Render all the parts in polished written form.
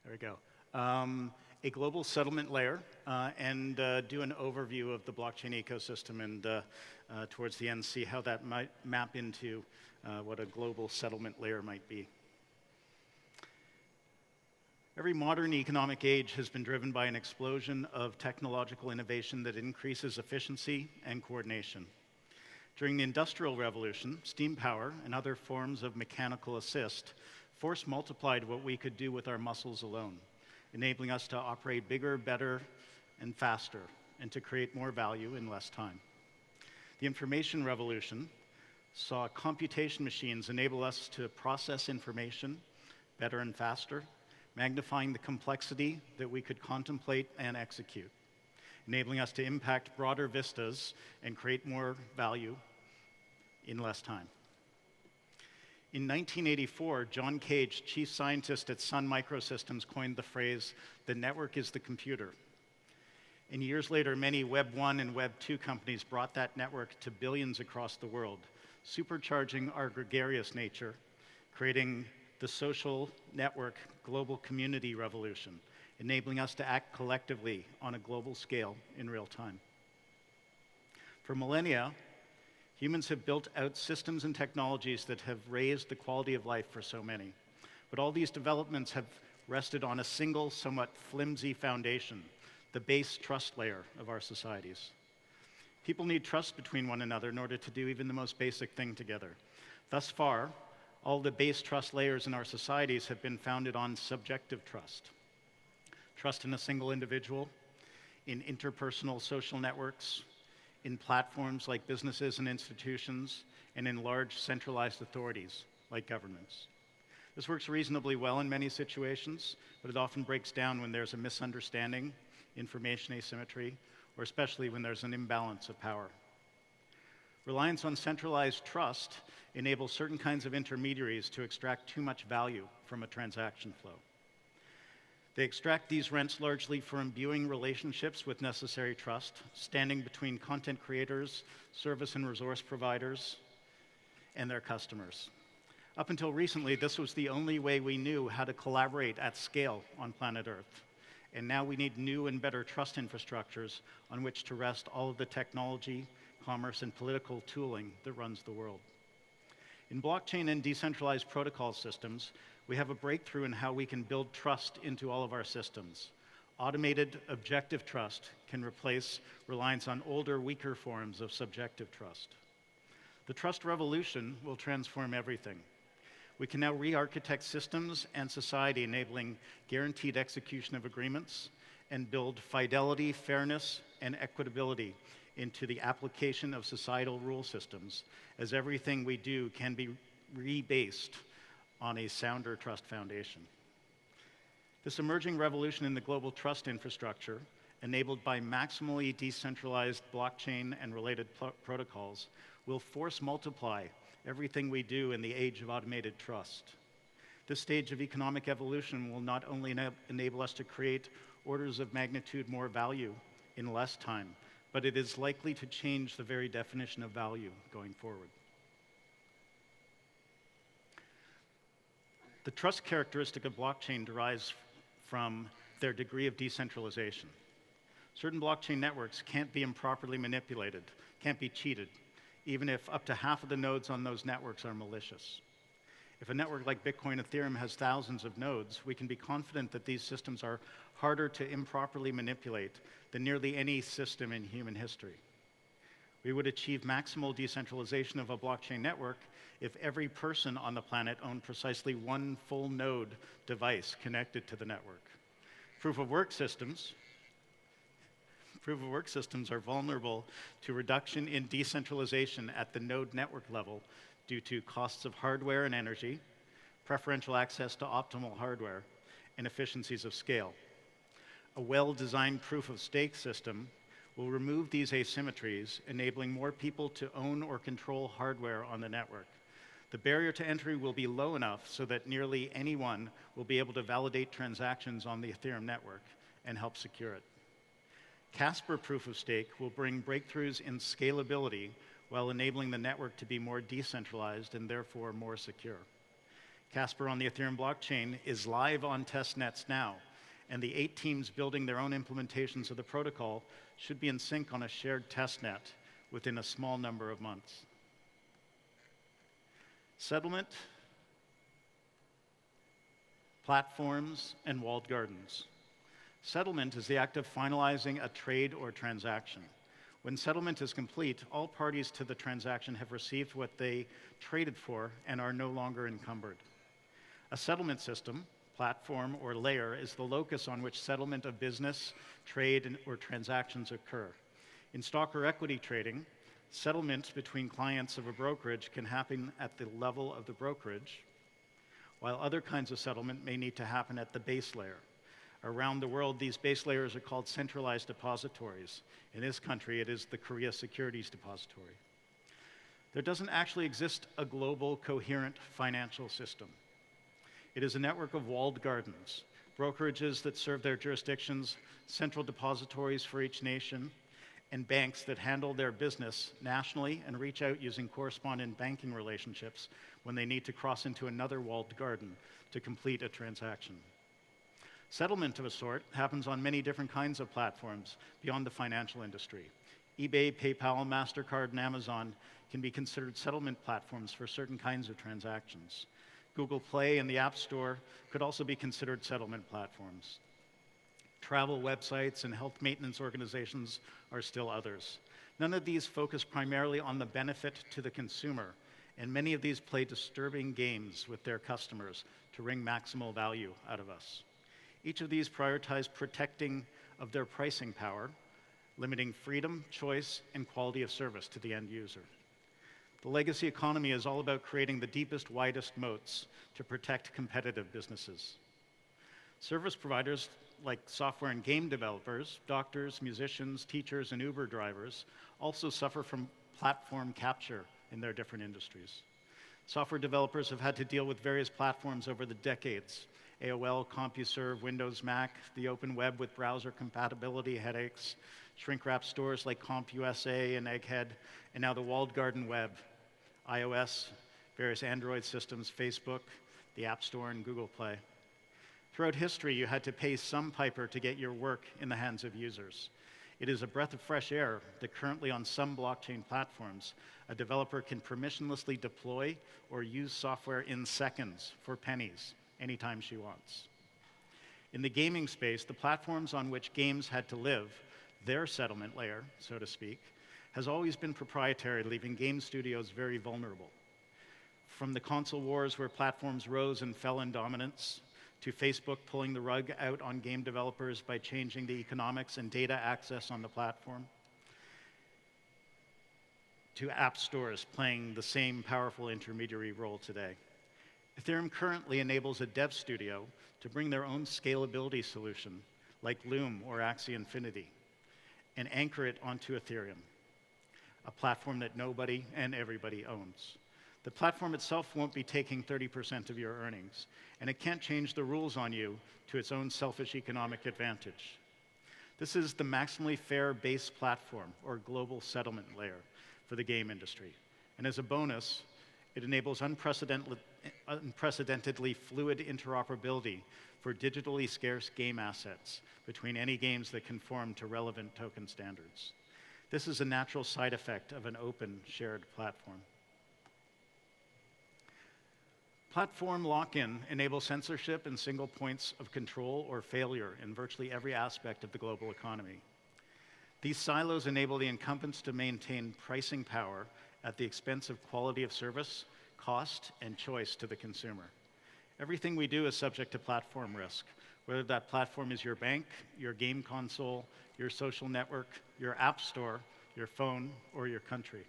There we go. A global settlement layer, and do an overview of the blockchain ecosystem, and towards the end, see how that might map into what a global settlement layer might be. Every modern economic age has been driven by an explosion of technological innovation that increases efficiency and coordination. During the Industrial Revolution, steam power and other forms of mechanical assist force multiplied what we could do with our muscles alone, enabling us to operate bigger, better, and faster, and to create more value in less time. The Information Revolution saw computation machines enable us to process information better and faster, magnifying the complexity that we could contemplate and execute, enabling us to impact broader vistas and create more value in less time. In 1984, John Cage, chief scientist at Sun Microsystems, coined the phrase, "The network is the computer." And years later, many Web 1 and Web 2 companies brought that network to billions across the world, supercharging our gregarious nature, creating the social network global community revolution, enabling us to act collectively on a global scale in real time. For millennia, humans have built out systems and technologies that have raised the quality of life for so many. But all these developments have rested on a single, somewhat flimsy foundation, the base trust layer of our societies. People need trust between one another in order to do even the most basic thing together. Thus far, all the base trust layers in our societies have been founded on subjective trust. Trust in a single individual, in interpersonal social networks, in platforms like businesses and institutions, and in large centralized authorities like governments. This works reasonably well in many situations, but it often breaks down when there's a misunderstanding, information asymmetry, or especially when there's an imbalance of power. Reliance on centralized trust enables certain kinds of intermediaries to extract too much value from a transaction flow. They extract these rents largely from imbuing relationships with necessary trust, standing between content creators, service and resource providers, and their customers. Up until recently, this was the only way we knew how to collaborate at scale on planet Earth. And now we need new and better trust infrastructures on which to rest all of the technology, commerce, and political tooling that runs the world. In blockchain and decentralized protocol systems, we have a breakthrough in how we can build trust into all of our systems. Automated, objective trust can replace reliance on older, weaker forms of subjective trust. The trust revolution will transform everything. We can now re-architect systems and society, enabling guaranteed execution of agreements, and build fidelity, fairness, and equitability into the application of societal rule systems, as everything we do can be rebased on a sounder trust foundation. This emerging revolution in the global trust infrastructure, enabled by maximally decentralized blockchain and related protocols, will force multiply everything we do in the age of automated trust. This stage of economic evolution will not only enable us to create orders of magnitude more value in less time, but it is likely to change the very definition of value going forward. The trust characteristic of blockchain derives from their degree of decentralization. Certain blockchain networks can't be improperly manipulated, can't be cheated, even if up to half of the nodes on those networks are malicious. If a network like Bitcoin Ethereum has thousands of nodes, we can be confident that these systems are harder to improperly manipulate than nearly any system in human history. We would achieve maximal decentralization of a blockchain network if every person on the planet owned precisely one full node device connected to the network. Proof of work systems are vulnerable to reduction in decentralization at the node network level due to costs of hardware and energy, preferential access to optimal hardware, and efficiencies of scale. A well-designed proof-of-stake system will remove these asymmetries, enabling more people to own or control hardware on the network. The barrier to entry will be low enough so that nearly anyone will be able to validate transactions on the Ethereum network and help secure it. Casper proof-of-stake will bring breakthroughs in scalability while enabling the network to be more decentralized and therefore more secure. Casper on the Ethereum blockchain is live on test nets now, and the 8 teams building their own implementations of the protocol should be in sync on a shared test net within a small number of months. Settlement, platforms, and walled gardens. Settlement is the act of finalizing a trade or transaction. When settlement is complete, all parties to the transaction have received what they traded for and are no longer encumbered. A settlement system, platform, or layer is the locus on which settlement of business, trade, or transactions occur. In stock or equity trading, settlement between clients of a brokerage can happen at the level of the brokerage, while other kinds of settlement may need to happen at the base layer. Around the world, these base layers are called centralized depositories. In this country, it is the Korea Securities Depository. There doesn't actually exist a global, coherent financial system. It is a network of walled gardens, brokerages that serve their jurisdictions, central depositories for each nation, and banks that handle their business nationally and reach out using correspondent banking relationships when they need to cross into another walled garden to complete a transaction. Settlement of a sort happens on many different kinds of platforms beyond the financial industry. eBay, PayPal, MasterCard, and Amazon can be considered settlement platforms for certain kinds of transactions. Google Play and the App Store could also be considered settlement platforms. Travel websites and health maintenance organizations are still others. None of these focus primarily on the benefit to the consumer, and many of these play disturbing games with their customers to wring maximal value out of us. Each of these prioritize protecting of their pricing power, limiting freedom, choice, and quality of service to the end user. The legacy economy is all about creating the deepest, widest moats to protect competitive businesses. Service providers like software and game developers, doctors, musicians, teachers, and Uber drivers also suffer from platform capture in their different industries. Software developers have had to deal with various platforms over the decades: AOL, CompuServe, Windows, Mac, the open web with browser compatibility headaches, shrink-wrap stores like CompUSA and Egghead, and now the walled garden web, iOS, various Android systems, Facebook, the App Store, and Google Play. Throughout history, you had to pay some piper to get your work in the hands of users. It is a breath of fresh air that currently on some blockchain platforms, a developer can permissionlessly deploy or use software in seconds for pennies, anytime she wants. In the gaming space, the platforms on which games had to live, their settlement layer, so to speak, has always been proprietary, leaving game studios very vulnerable. From the console wars where platforms rose and fell in dominance, to Facebook pulling the rug out on game developers by changing the economics and data access on the platform, to app stores playing the same powerful intermediary role today. Ethereum currently enables a dev studio to bring their own scalability solution, like Loom or Axie Infinity, and anchor it onto Ethereum, a platform that nobody and everybody owns. The platform itself won't be taking 30% of your earnings, and it can't change the rules on you to its own selfish economic advantage. This is the maximally fair base platform, or global settlement layer, for the game industry. And as a bonus, it enables unprecedentedly fluid interoperability for digitally scarce game assets between any games that conform to relevant token standards. This is a natural side effect of an open, shared platform. Platform lock-in enables censorship and single points of control or failure in virtually every aspect of the global economy. These silos enable the incumbents to maintain pricing power at the expense of quality of service, cost, and choice to the consumer. Everything we do is subject to platform risk, whether that platform is your bank, your game console, your social network, your app store, your phone, or your country.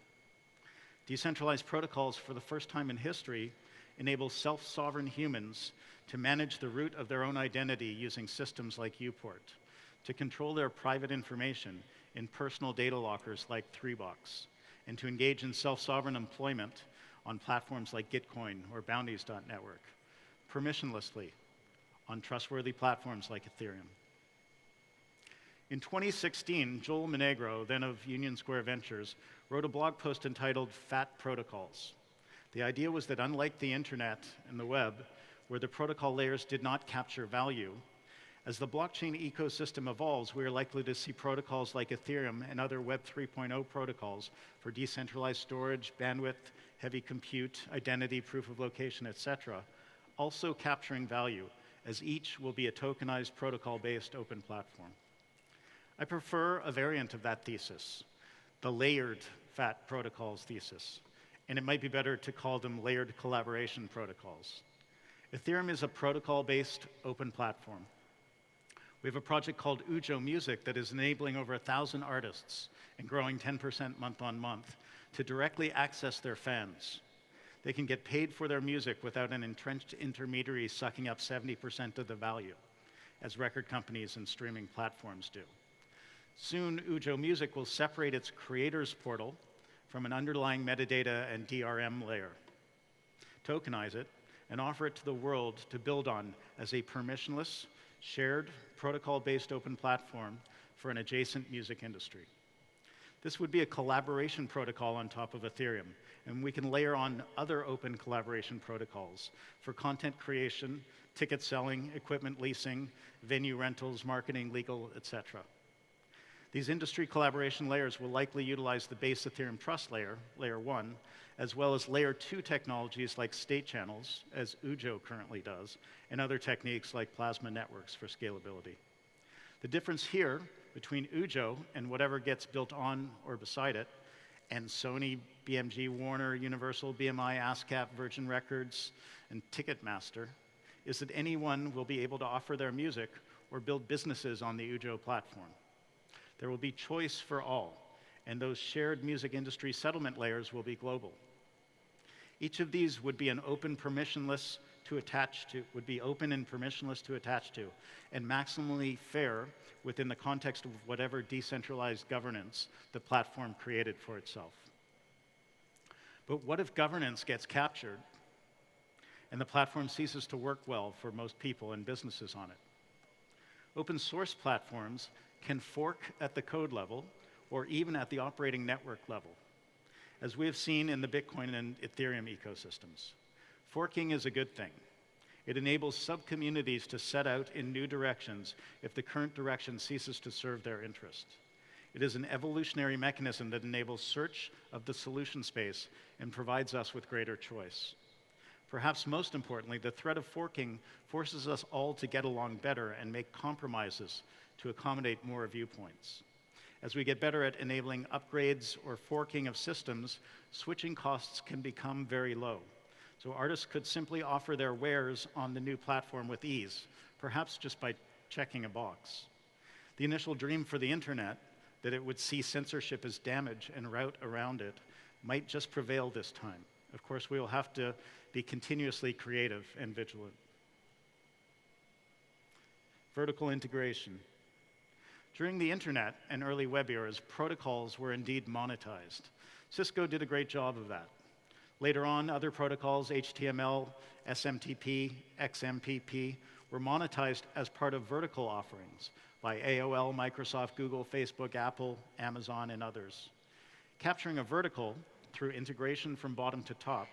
Decentralized protocols, for the first time in history, enable self-sovereign humans to manage the root of their own identity using systems like Uport, to control their private information in personal data lockers like 3box, and to engage in self-sovereign employment on platforms like Gitcoin or Bounties.network, permissionlessly on trustworthy platforms like Ethereum. In 2016, Joel Monegro, then of Union Square Ventures, wrote a blog post entitled "Fat Protocols." The idea was that unlike the internet and the web, where the protocol layers did not capture value, as the blockchain ecosystem evolves, we are likely to see protocols like Ethereum and other Web 3.0 protocols for decentralized storage, bandwidth, heavy compute, identity, proof of location, etc., also capturing value, as each will be a tokenized protocol-based open platform. I prefer a variant of that thesis, the layered fat protocols thesis, and it might be better to call them layered collaboration protocols. Ethereum is a protocol-based open platform. We have a project called Ujo Music that is enabling over 1,000 artists and growing 10% month on month to directly access their fans. They can get paid for their music without an entrenched intermediary sucking up 70% of the value, as record companies and streaming platforms do. Soon, Ujo Music will separate its creators portal from an underlying metadata and DRM layer, tokenize it, and offer it to the world to build on as a permissionless, shared, protocol-based open platform for an adjacent music industry. This would be a collaboration protocol on top of Ethereum, and we can layer on other open collaboration protocols for content creation, ticket selling, equipment leasing, venue rentals, marketing, legal, etc. These industry collaboration layers will likely utilize the base Ethereum trust layer, layer 1, as well as layer 2 technologies like state channels, as Ujo currently does, and other techniques like plasma networks for scalability. The difference here between Ujo and whatever gets built on or beside it, and Sony, BMG, Warner, Universal, BMI, ASCAP, Virgin Records, and Ticketmaster, is that anyone will be able to offer their music or build businesses on the Ujo platform. There will be choice for all, and those shared music industry settlement layers will be global. Each of these would be an open permissionless to attach to, would be open and permissionless to attach to, and maximally fair within the context of whatever decentralized governance the platform created for itself. But what if governance gets captured and the platform ceases to work well for most people and businesses on it? Open source platforms can fork at the code level or even at the operating network level, as we have seen in the Bitcoin and Ethereum ecosystems. Forking is a good thing. It enables sub-communities to set out in new directions if the current direction ceases to serve their interest. It is an evolutionary mechanism that enables search of the solution space and provides us with greater choice. Perhaps most importantly, the threat of forking forces us all to get along better and make compromises to accommodate more viewpoints. As we get better at enabling upgrades or forking of systems, switching costs can become very low. So artists could simply offer their wares on the new platform with ease, perhaps just by checking a box. The initial dream for the internet, that it would see censorship as damage and route around it, might just prevail this time. Of course, we will have to be continuously creative and vigilant. Vertical integration. During the internet and early web eras, protocols were indeed monetized. Cisco did a great job of that. Later on, other protocols, HTML, SMTP, XMPP, were monetized as part of vertical offerings by AOL, Microsoft, Google, Facebook, Apple, Amazon, and others. Capturing a vertical through integration from bottom to top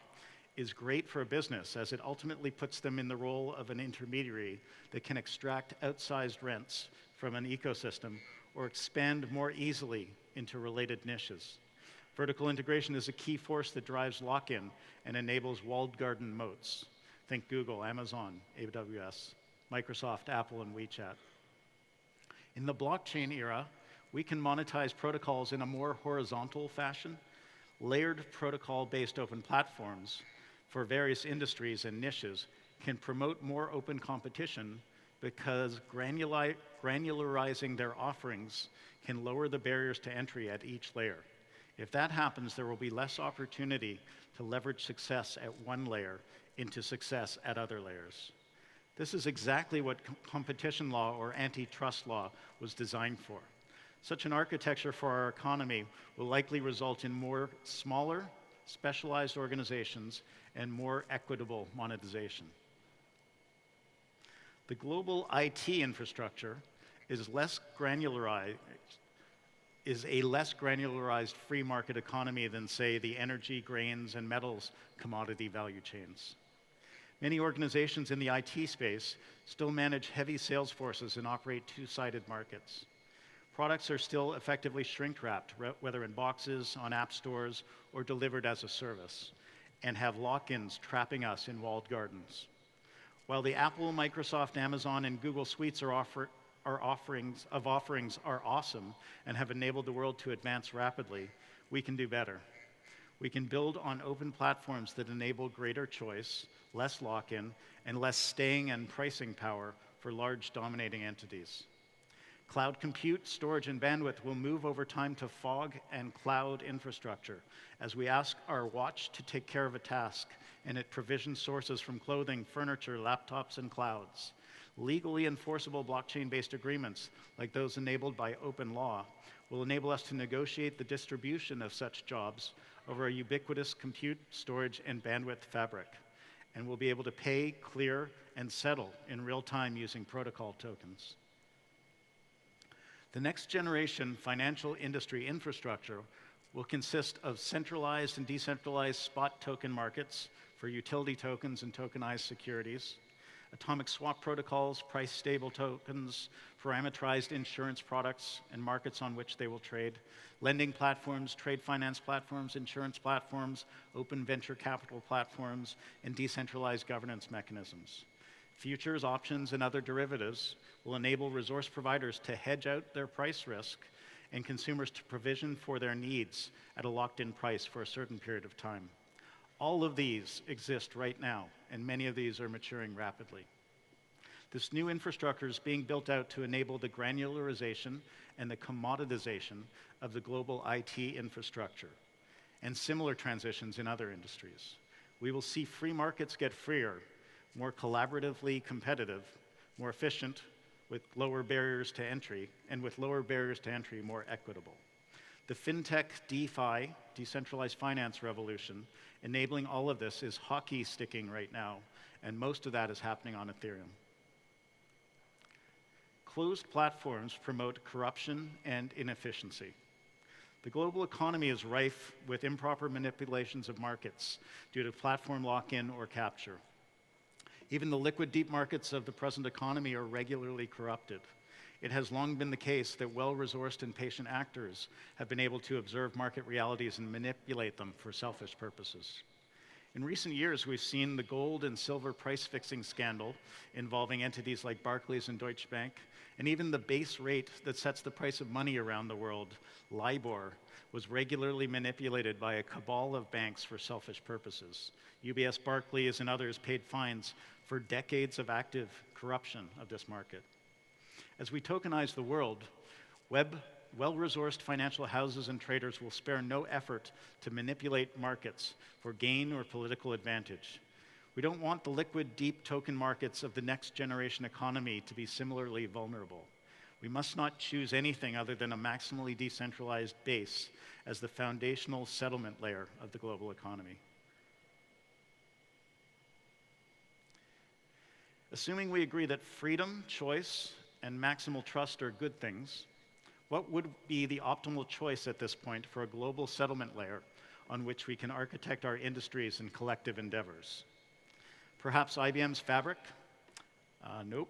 is great for a business, as it ultimately puts them in the role of an intermediary that can extract outsized rents from an ecosystem or expand more easily into related niches. Vertical integration is a key force that drives lock-in and enables walled garden moats. Think Google, Amazon, AWS, Microsoft, Apple, and WeChat. In the blockchain era, we can monetize protocols in a more horizontal fashion. Layered protocol-based open platforms for various industries and niches can promote more open competition because granularizing their offerings can lower the barriers to entry at each layer. If that happens, there will be less opportunity to leverage success at one layer into success at other layers. This is exactly what competition law or antitrust law was designed for. Such an architecture for our economy will likely result in more smaller, specialized organizations and more equitable monetization. The global IT infrastructure is less granularized is a less granularized free market economy than, say, the energy, grains, and metals commodity value chains. Many organizations in the IT space still manage heavy sales forces and operate two-sided markets. Products are still effectively shrink-wrapped, whether in boxes, on app stores, or delivered as a service, and have lock-ins trapping us in walled gardens. While the Apple, Microsoft, Amazon, and Google suites offerings are awesome and have enabled the world to advance rapidly, we can do better. We can build on open platforms that enable greater choice, less lock-in, and less staying and pricing power for large dominating entities. Cloud compute, storage, and bandwidth will move over time to fog and cloud infrastructure as we ask our watch to take care of a task and it provisions sources from clothing, furniture, laptops, and clouds. Legally enforceable blockchain-based agreements, like those enabled by open law, will enable us to negotiate the distribution of such jobs over a ubiquitous compute, storage, and bandwidth fabric, and we'll be able to pay, clear, and settle in real time using protocol tokens. The next generation financial industry infrastructure will consist of centralized and decentralized spot token markets for utility tokens and tokenized securities, atomic swap protocols, price-stable tokens, parameterized insurance products and markets on which they will trade, lending platforms, trade finance platforms, insurance platforms, open venture capital platforms, and decentralized governance mechanisms. Futures, options, and other derivatives will enable resource providers to hedge out their price risk and consumers to provision for their needs at a locked-in price for a certain period of time. All of these exist right now, and many of these are maturing rapidly. This new infrastructure is being built out to enable the granularization and the commoditization of the global IT infrastructure, and similar transitions in other industries. We will see free markets get freer, more collaboratively competitive, more efficient, with lower barriers to entry, and with lower barriers to entry, more equitable. The fintech DeFi, decentralized finance revolution, enabling all of this is hockey sticking right now, and most of that is happening on Ethereum. Closed platforms promote corruption and inefficiency. The global economy is rife with improper manipulations of markets due to platform lock-in or capture. Even the liquid deep markets of the present economy are regularly corrupted. It has long been the case that well-resourced and patient actors have been able to observe market realities and manipulate them for selfish purposes. In recent years, we've seen the gold and silver price fixing scandal involving entities like Barclays and Deutsche Bank, and even the base rate that sets the price of money around the world, LIBOR, was regularly manipulated by a cabal of banks for selfish purposes. UBS, Barclays, and others paid fines for decades of active corruption of this market. As we tokenize the world, well-resourced financial houses and traders will spare no effort to manipulate markets for gain or political advantage. We don't want the liquid, deep token markets of the next generation economy to be similarly vulnerable. We must not choose anything other than a maximally decentralized base as the foundational settlement layer of the global economy. Assuming we agree that freedom, choice, and maximal trust are good things, what would be the optimal choice at this point for a global settlement layer on which we can architect our industries and collective endeavors? Perhaps IBM's Fabric? Nope.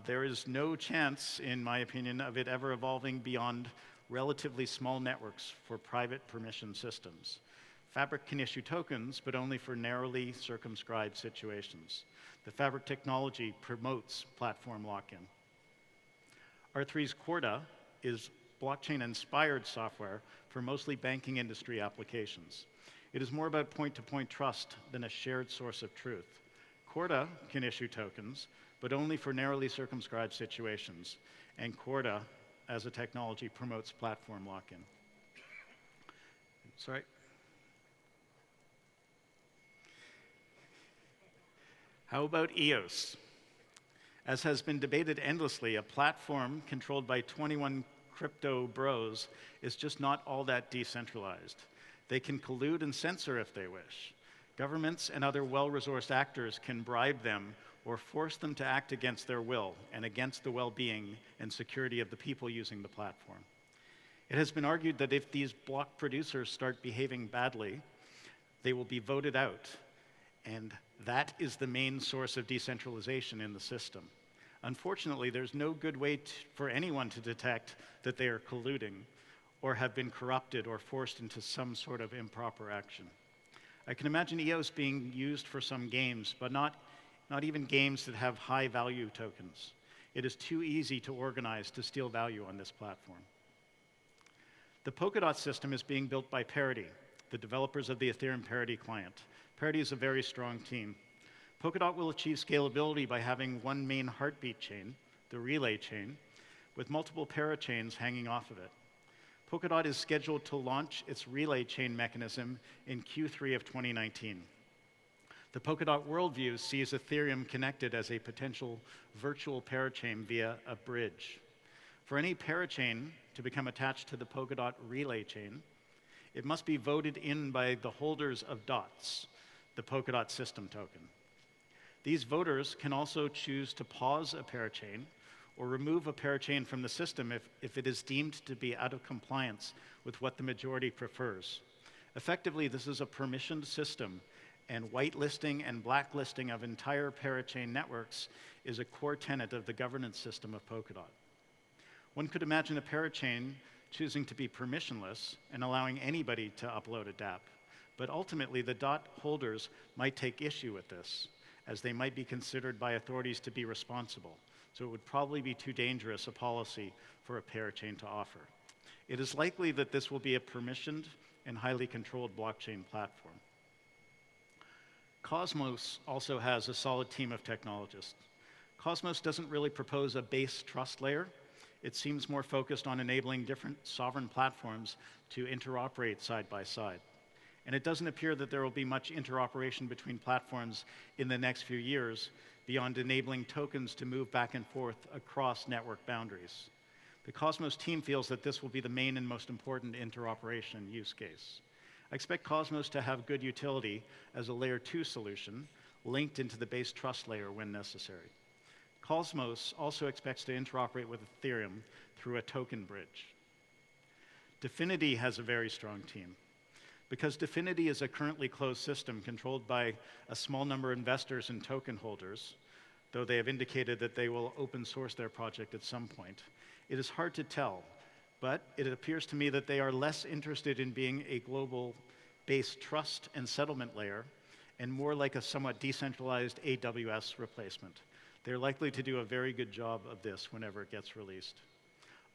There is no chance, in my opinion, of it ever evolving beyond relatively small networks for private permission systems. Fabric can issue tokens, but only for narrowly circumscribed situations. The Fabric technology promotes platform lock-in. R3's Corda is blockchain-inspired software for mostly banking industry applications. It is more about point-to-point trust than a shared source of truth. Corda can issue tokens, but only for narrowly circumscribed situations. And Corda, as a technology, promotes platform lock-in. Sorry. How about EOS? As has been debated endlessly, a platform controlled by 21 crypto bros is just not all that decentralized. They can collude and censor if they wish. Governments and other well-resourced actors can bribe them or force them to act against their will and against the well-being and security of the people using the platform. It has been argued that if these block producers start behaving badly, they will be voted out, and that is the main source of decentralization in the system. Unfortunately, there's no good way for anyone to detect that they are colluding or have been corrupted or forced into some sort of improper action. I can imagine EOS being used for some games, but not even games that have high value tokens. It is too easy to organize to steal value on this platform. The Polkadot system is being built by Parity, the developers of the Ethereum Parity client. Parity is a very strong team. Polkadot will achieve scalability by having one main heartbeat chain, the relay chain, with multiple parachains hanging off of it. Polkadot is scheduled to launch its relay chain mechanism in Q3 of 2019. The Polkadot worldview sees Ethereum connected as a potential virtual parachain via a bridge. For any parachain to become attached to the Polkadot relay chain, it must be voted in by the holders of DOTS, the Polkadot system token. These voters can also choose to pause a parachain or remove a parachain from the system if it is deemed to be out of compliance with what the majority prefers. Effectively, this is a permissioned system, and whitelisting and blacklisting of entire parachain networks is a core tenet of the governance system of Polkadot. One could imagine a parachain choosing to be permissionless and allowing anybody to upload a dApp, but ultimately the DOT holders might take issue with this, as they might be considered by authorities to be responsible. So it would probably be too dangerous a policy for a parachain to offer. It is likely that this will be a permissioned and highly controlled blockchain platform. Cosmos also has a solid team of technologists. Cosmos doesn't really propose a base trust layer. It seems more focused on enabling different sovereign platforms to interoperate side by side. And it doesn't appear that there will be much interoperation between platforms in the next few years beyond enabling tokens to move back and forth across network boundaries. The Cosmos team feels that this will be the main and most important interoperation use case. I expect Cosmos to have good utility as a layer 2 solution linked into the base trust layer when necessary. Cosmos also expects to interoperate with Ethereum through a token bridge. Dfinity has a very strong team. Because Dfinity is a currently closed system controlled by a small number of investors and token holders, though they have indicated that they will open source their project at some point, it is hard to tell, but it appears to me that they are less interested in being a global-based trust and settlement layer and more like a somewhat decentralized AWS replacement. They're likely to do a very good job of this whenever it gets released.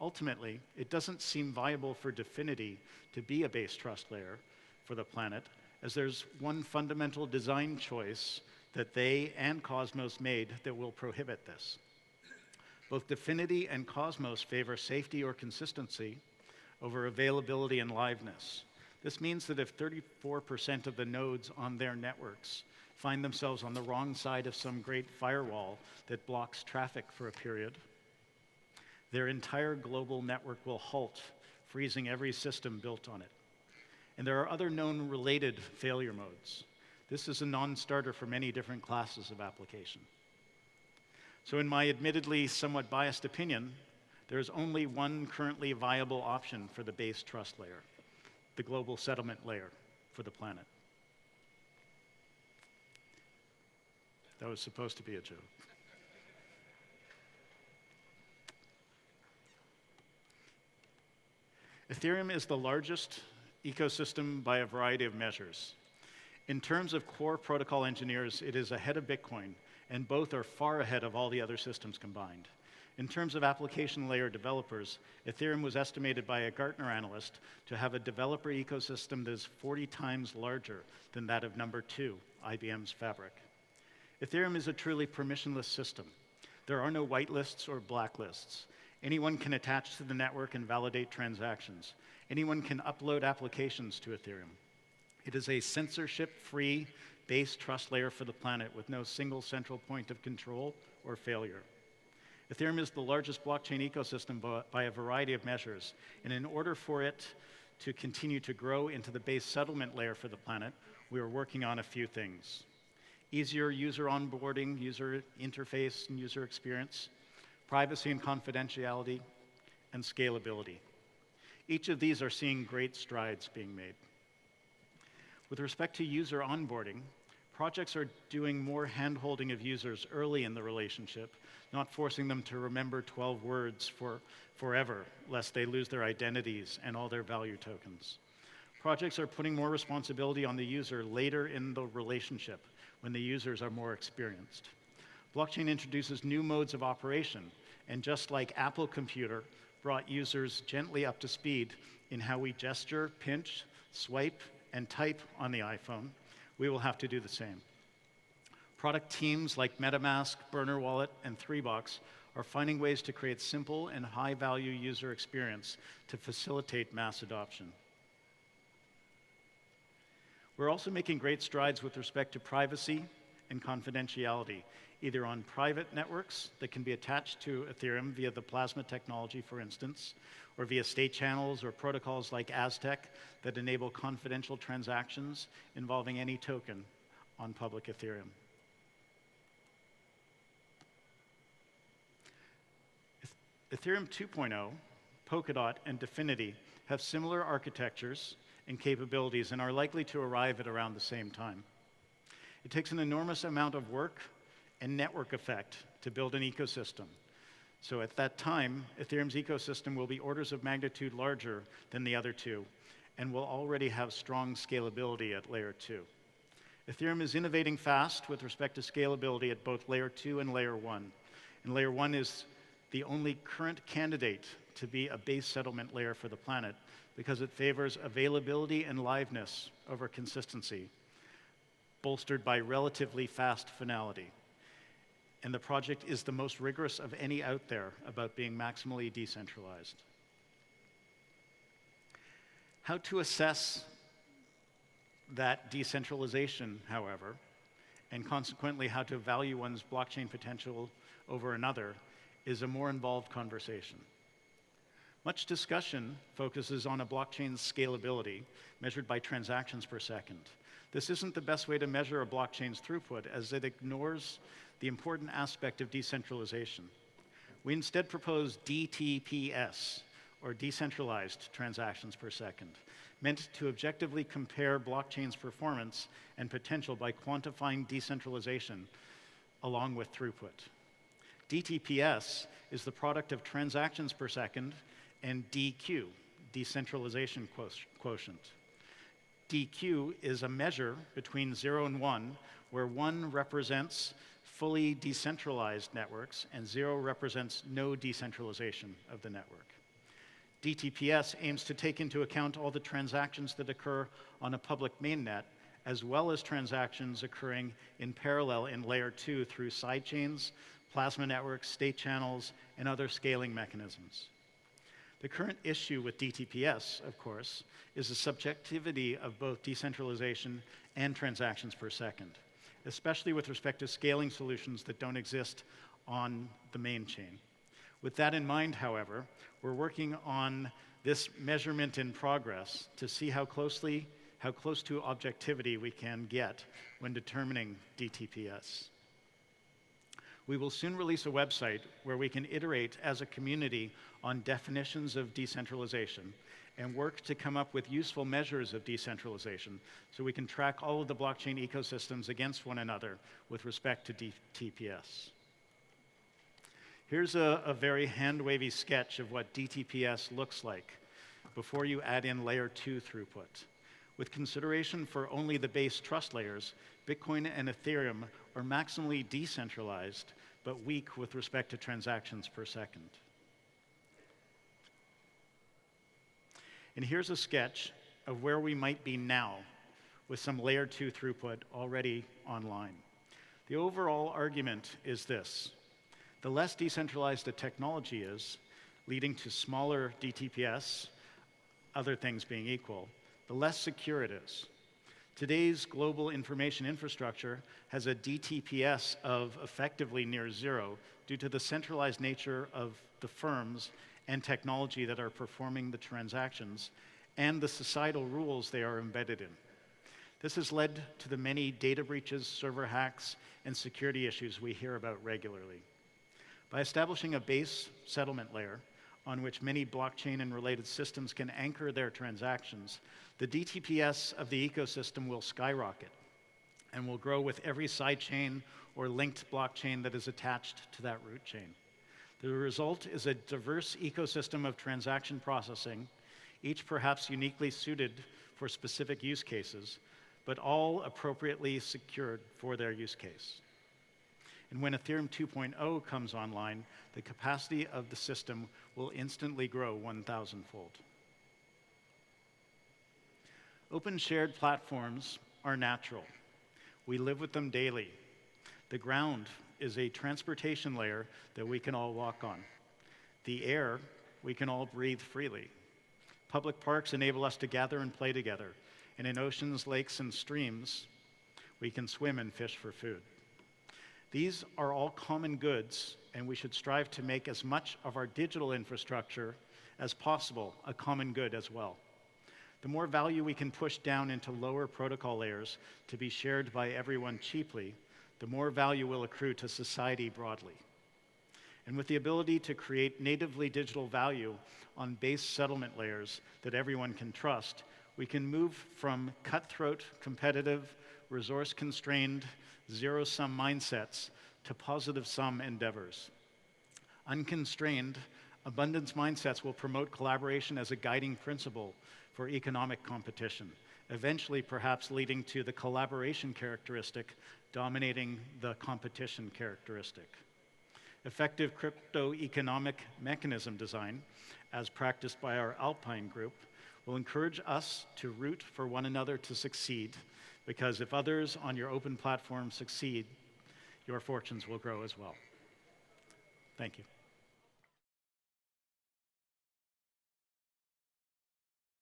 Ultimately, it doesn't seem viable for Dfinity to be a base trust layer for the planet, as there's one fundamental design choice that they and Cosmos made that will prohibit this. Both Dfinity and Cosmos favor safety or consistency over availability and liveness. This means that if 34% of the nodes on their networks find themselves on the wrong side of some great firewall that blocks traffic for a period, their entire global network will halt, freezing every system built on it. And there are other known related failure modes. This is a non-starter for many different classes of application. So in my admittedly somewhat biased opinion, there is only one currently viable option for the base trust layer, the global settlement layer for the planet. That was supposed to be a joke. Ethereum is the largest ecosystem by a variety of measures. In terms of core protocol engineers, it is ahead of Bitcoin, and both are far ahead of all the other systems combined. In terms of application layer developers, Ethereum was estimated by a Gartner analyst to have a developer ecosystem that is 40 times larger than that of number 2, IBM's Fabric. Ethereum is a truly permissionless system. There are no whitelists or blacklists. Anyone can attach to the network and validate transactions. Anyone can upload applications to Ethereum. It is a censorship-free base trust layer for the planet with no single central point of control or failure. Ethereum is the largest blockchain ecosystem by a variety of measures, and in order for it to continue to grow into the base settlement layer for the planet, we are working on a few things. Easier user onboarding, user interface and user experience, privacy and confidentiality, and scalability. Each of these are seeing great strides being made. With respect to user onboarding, projects are doing more hand-holding of users early in the relationship, not forcing them to remember 12 words forever, lest they lose their identities and all their value tokens. Projects are putting more responsibility on the user later in the relationship, when the users are more experienced. Blockchain introduces new modes of operation, and just like Apple Computer brought users gently up to speed in how we gesture, pinch, swipe, and type on the iPhone, we will have to do the same. Product teams like MetaMask, Burner Wallet, and 3box are finding ways to create simple and high-value user experience to facilitate mass adoption. We're also making great strides with respect to privacy and confidentiality, either on private networks that can be attached to Ethereum via the Plasma technology, for instance, or via state channels or protocols like Aztec that enable confidential transactions involving any token on public Ethereum. Ethereum 2.0, Polkadot, and Definity have similar architectures and capabilities and are likely to arrive at around the same time. It takes an enormous amount of work and network effect to build an ecosystem. So at that time, Ethereum's ecosystem will be orders of magnitude larger than the other two and will already have strong scalability at layer 2. Ethereum is innovating fast with respect to scalability at both layer 2 and layer 1. And layer 1 is the only current candidate to be a base settlement layer for the planet because it favors availability and liveness over consistency, bolstered by relatively fast finality. And the project is the most rigorous of any out there about being maximally decentralized. How to assess that decentralization, however, and consequently how to value one's blockchain potential over another, is a more involved conversation. Much discussion focuses on a blockchain's scalability, measured by transactions per second. This isn't the best way to measure a blockchain's throughput, as it ignores the important aspect of decentralization. We instead propose DTPS, or decentralized transactions per second, meant to objectively compare blockchain's performance and potential by quantifying decentralization along with throughput. DTPS is the product of transactions per second and DQ, decentralization quotient. DQ is a measure between 0 and 1, where 1 represents fully decentralized networks and 0 represents no decentralization of the network. DTPS aims to take into account all the transactions that occur on a public mainnet, as well as transactions occurring in parallel in layer 2 through sidechains, plasma networks, state channels, and other scaling mechanisms. The current issue with DTPS, of course, is the subjectivity of both decentralization and transactions per second, especially with respect to scaling solutions that don't exist on the main chain. With that in mind, however, we're working on this measurement in progress to see how close to objectivity we can get when determining DTPS. We will soon release a website where we can iterate as a community on definitions of decentralization and work to come up with useful measures of decentralization so we can track all of the blockchain ecosystems against one another with respect to DTPS. Here's a very hand-wavy sketch of what DTPS looks like before you add in layer 2 throughput. With consideration for only the base trust layers, Bitcoin and Ethereum are maximally decentralized, but weak with respect to transactions per second. And here's a sketch of where we might be now with some layer 2 throughput already online. The overall argument is this: the less decentralized a technology is, leading to smaller DTPS, other things being equal, the less secure it is. Today's global information infrastructure has a DTPS of effectively near 0 due to the centralized nature of the firms and technology that are performing the transactions and the societal rules they are embedded in. This has led to the many data breaches, server hacks, and security issues we hear about regularly. By establishing a base settlement layer, on which many blockchain and related systems can anchor their transactions, the DTPS of the ecosystem will skyrocket and will grow with every sidechain or linked blockchain that is attached to that root chain. The result is a diverse ecosystem of transaction processing, each perhaps uniquely suited for specific use cases, but all appropriately secured for their use case. And when Ethereum 2.0 comes online, the capacity of the system will instantly grow 1,000-fold. Open shared platforms are natural. We live with them daily. The ground is a transportation layer that we can all walk on. The air we can all breathe freely. Public parks enable us to gather and play together. And in oceans, lakes, and streams, we can swim and fish for food. These are all common goods, and we should strive to make as much of our digital infrastructure as possible a common good as well. The more value we can push down into lower protocol layers to be shared by everyone cheaply, the more value will accrue to society broadly. And with the ability to create natively digital value on base settlement layers that everyone can trust, we can move from cutthroat, competitive, resource-constrained, zero-sum mindsets to positive-sum endeavors. Unconstrained, abundance mindsets will promote collaboration as a guiding principle for economic competition, eventually perhaps leading to the collaboration characteristic dominating the competition characteristic. Effective crypto-economic mechanism design, as practiced by our Alpine group, will encourage us to root for one another to succeed, because if others on your open platform succeed, your fortunes will grow as well. Thank you.